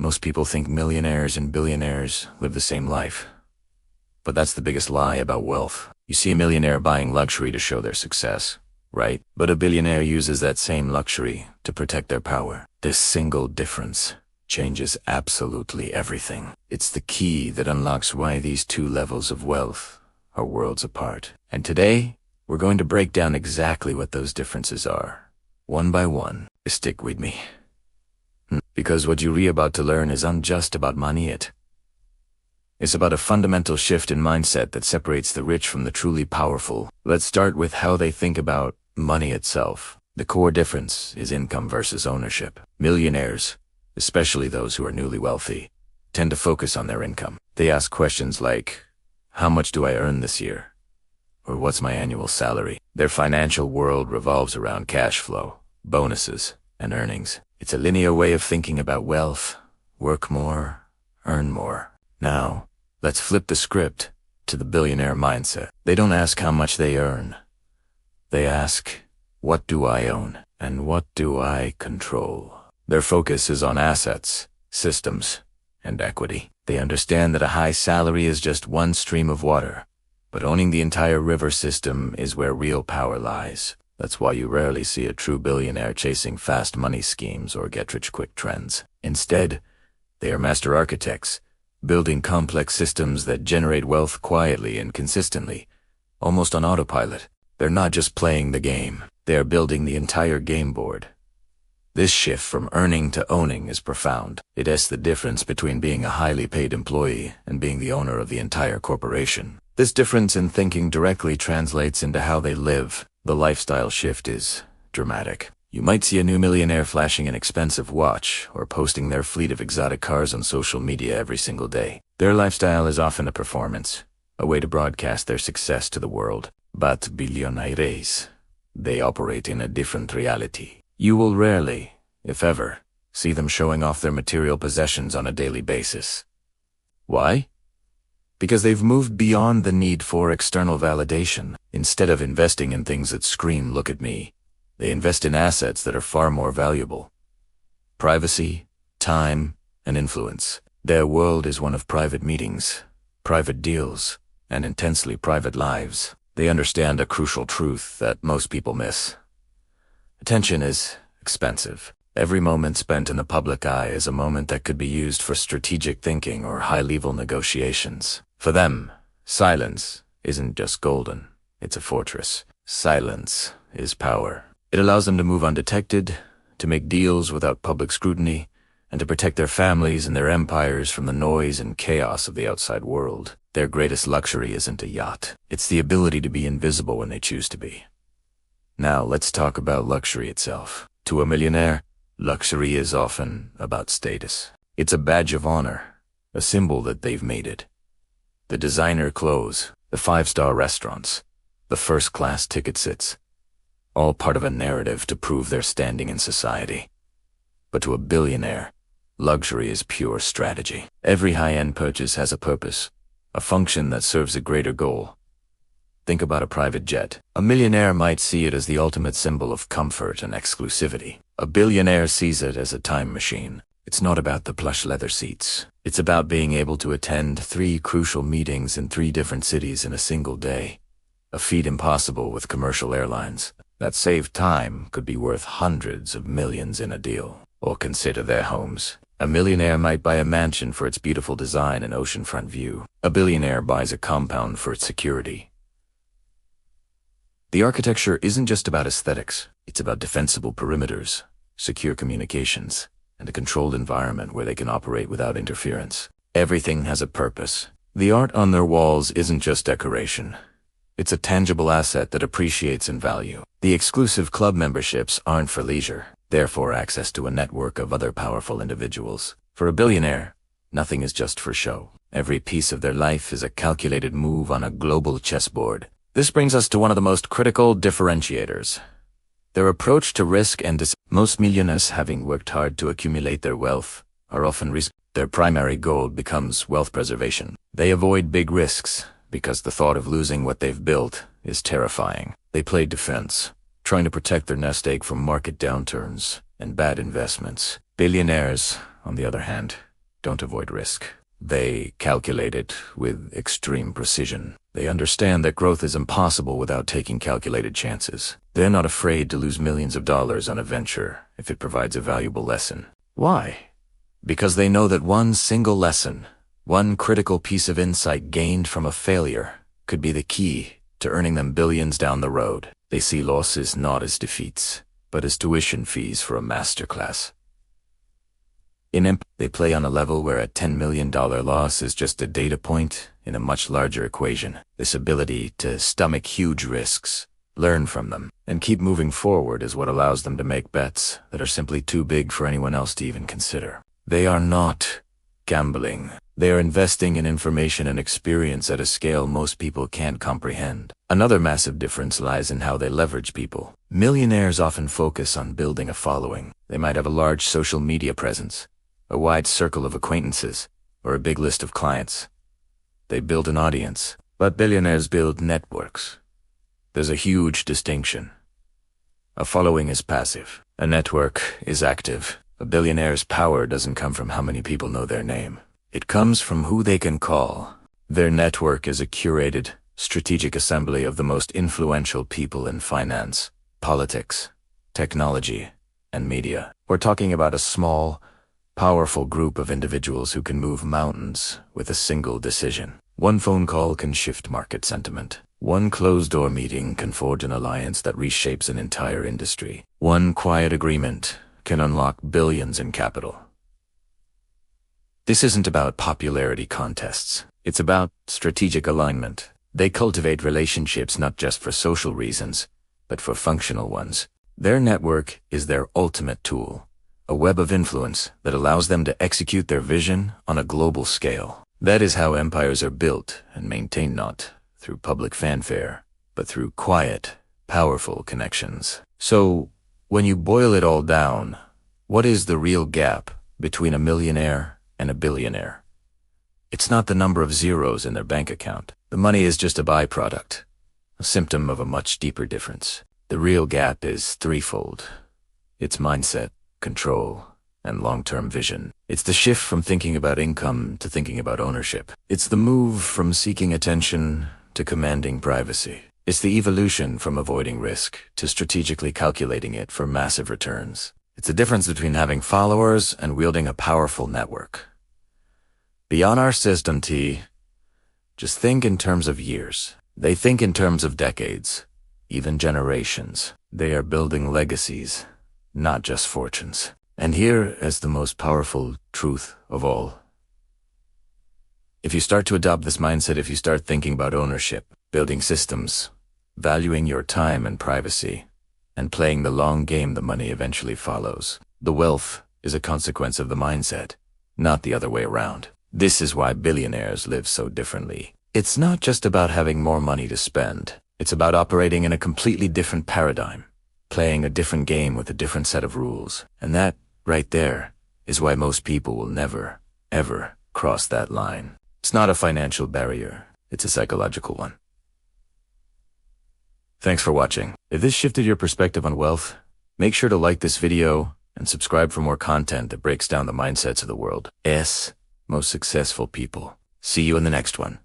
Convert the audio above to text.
Most people think millionaires and billionaires live the same life. But that's the biggest lie about wealth. You see a millionaire buying luxury to show their success, right? But a billionaire uses that same luxury to protect their power. This single difference changes absolutely everything. It's the key that unlocks why these two levels of wealth are worlds apart. And today, we're going to break down exactly what those differences are, one by one. Stick with me. Because what you're about to learn isn't just about money. It's about a fundamental shift in mindset that separates the rich from the truly powerful. Let's start with how they think about money itself. The core difference is income versus ownership. Millionaires, especially those who are newly wealthy, tend to focus on their income. They ask questions like, how much do I earn this year? Or what's my annual salary? Their financial world revolves around cash flow, bonuses, and earnings. It's a linear way of thinking about wealth. Work more, earn more. Now, let's flip the script to the billionaire mindset. They don't ask how much they earn. They ask, what do I own? And what do I control? Their focus is on assets, systems, and equity. They understand that a high salary is just one stream of water, but owning the entire river system is where real power lies. That's why you rarely see a true billionaire chasing fast money schemes or get-rich-quick trends. Instead, they are master architects, building complex systems that generate wealth quietly and consistently, almost on autopilot. They're not just playing the game, they are building the entire game board. This shift from earning to owning is profound. It is the difference between being a highly paid employee and being the owner of the entire corporation. This difference in thinking directly translates into how they live. The lifestyle shift is dramatic. You might see a new millionaire flashing an expensive watch or posting their fleet of exotic cars on social media every single day. Their lifestyle is often a performance, a way to broadcast their success to the world. But billionaires, they operate in a different reality. You will rarely, if ever, see them showing off their material possessions on a daily basis. Why? Because they've moved beyond the need for external validation. Instead of investing in things that scream, look at me, they invest in assets that are far more valuable. Privacy, time, and influence. Their world is one of private meetings, private deals, and intensely private lives. They understand a crucial truth that most people miss. Attention is expensive. Every moment spent in the public eye is a moment that could be used for strategic thinking or high-level negotiations. For them, silence isn't just golden, it's a fortress. Silence is power. It allows them to move undetected, to make deals without public scrutiny, and to protect their families and their empires from the noise and chaos of the outside world. Their greatest luxury isn't a yacht. It's the ability to be invisible when they choose to be. Now let's talk about luxury itself. To a millionaire, luxury is often about status. It's a badge of honor, a symbol that they've made it. The designer clothes, the five-star restaurants, the first-class ticket sits, all part of a narrative to prove their standing in society. But to a billionaire, luxury is pure strategy. Every high-end purchase has a purpose, a function that serves a greater goal. Think about a private jet. A millionaire might see it as the ultimate symbol of comfort and exclusivity. A billionaire sees it as a time machine. It's not about the plush leather seats. It's about being able to attend 3 crucial meetings in 3 different cities in a single day, a feat impossible with commercial airlines. That saved time could be worth hundreds of millions in a deal. Or consider their homes. A millionaire might buy a mansion for its beautiful design and oceanfront view. A billionaire buys a compound for its security. The architecture isn't just about aesthetics. It's about defensible perimeters, secure communications, and a controlled environment where they can operate without interference. Everything has a purpose. The art on their walls isn't just decoration. It's a tangible asset that appreciates in value. The exclusive club memberships aren't for leisure, therefore access to a network of other powerful individuals. For a billionaire, nothing is just for show. Every piece of their life is a calculated move on a global chessboard. This brings us to one of the most critical differentiators. Their approach to risk and most millionaires, having worked hard to accumulate their wealth, are often their primary goal becomes wealth preservation. They avoid big risks because the thought of losing what they've built is terrifying. They play defense, trying to protect their nest egg from market downturns and bad investments. Billionaires, on the other hand, don't avoid risk. They calculate it with extreme precision. They understand that growth is impossible without taking calculated chances. They're not afraid to lose millions of dollars on a venture if it provides a valuable lesson. Why? Because they know that one single lesson, one critical piece of insight gained from a failure, could be the key to earning them billions down the road. They see losses not as defeats, but as tuition fees for a masterclass. They play on a level where a $10 million loss is just a data point in a much larger equation. This ability to stomach huge risks, learn from them, and keep moving forward is what allows them to make bets that are simply too big for anyone else to even consider. They are not gambling. They are investing in information and experience at a scale most people can't comprehend. Another massive difference lies in how they leverage people. Millionaires often focus on building a following. They might have a large social media presence, a wide circle of acquaintances, or a big list of clients. They build an audience, but billionaires build networks. There's a huge distinction. A following is passive. A network is active. A billionaire's power doesn't come from how many people know their name. It comes from who they can call. Their network is a curated, strategic assembly of the most influential people in finance, politics, technology, and media. We're talking about a small, powerful group of individuals who can move mountains with a single decision. One phone call can shift market sentiment. One closed-door meeting can forge an alliance that reshapes an entire industry. One quiet agreement can unlock billions in capital. This isn't about popularity contests. It's about strategic alignment. They cultivate relationships not just for social reasons, but for functional ones. Their network is their ultimate tool, a web of influence that allows them to execute their vision on a global scale. That is how empires are built and maintained, not through public fanfare, but through quiet, powerful connections. So, when you boil it all down, what is the real gap between a millionaire and a billionaire? It's not the number of zeros in their bank account. The money is just a byproduct, a symptom of a much deeper difference. The real gap is threefold. It's mindset, control, and long-term vision. It's the shift from thinking about income to thinking about ownership. It's the move from seeking attention to commanding privacy. It's the evolution from avoiding risk to strategically calculating it for massive returns. It's the difference between having followers and wielding a powerful network. Beyond our system, just think in terms of years. They think in terms of decades, even generations. They are building legacies, not just fortunes. And here is the most powerful truth of all. If you start to adopt this mindset, if you start thinking about ownership, building systems, valuing your time and privacy, and playing the long game, the money eventually follows. The wealth is a consequence of the mindset, not the other way around. This is why billionaires live so differently. It's not just about having more money to spend. It's about operating in a completely different paradigm, playing a different game with a different set of rules. And that, right there, is why most people will never, ever cross that line. It's not a financial barrier. It's a psychological one. Thanks for watching. If this shifted your perspective on wealth, make sure to like this video and subscribe for more content that breaks down the mindsets of the world's most successful people. See you in the next one.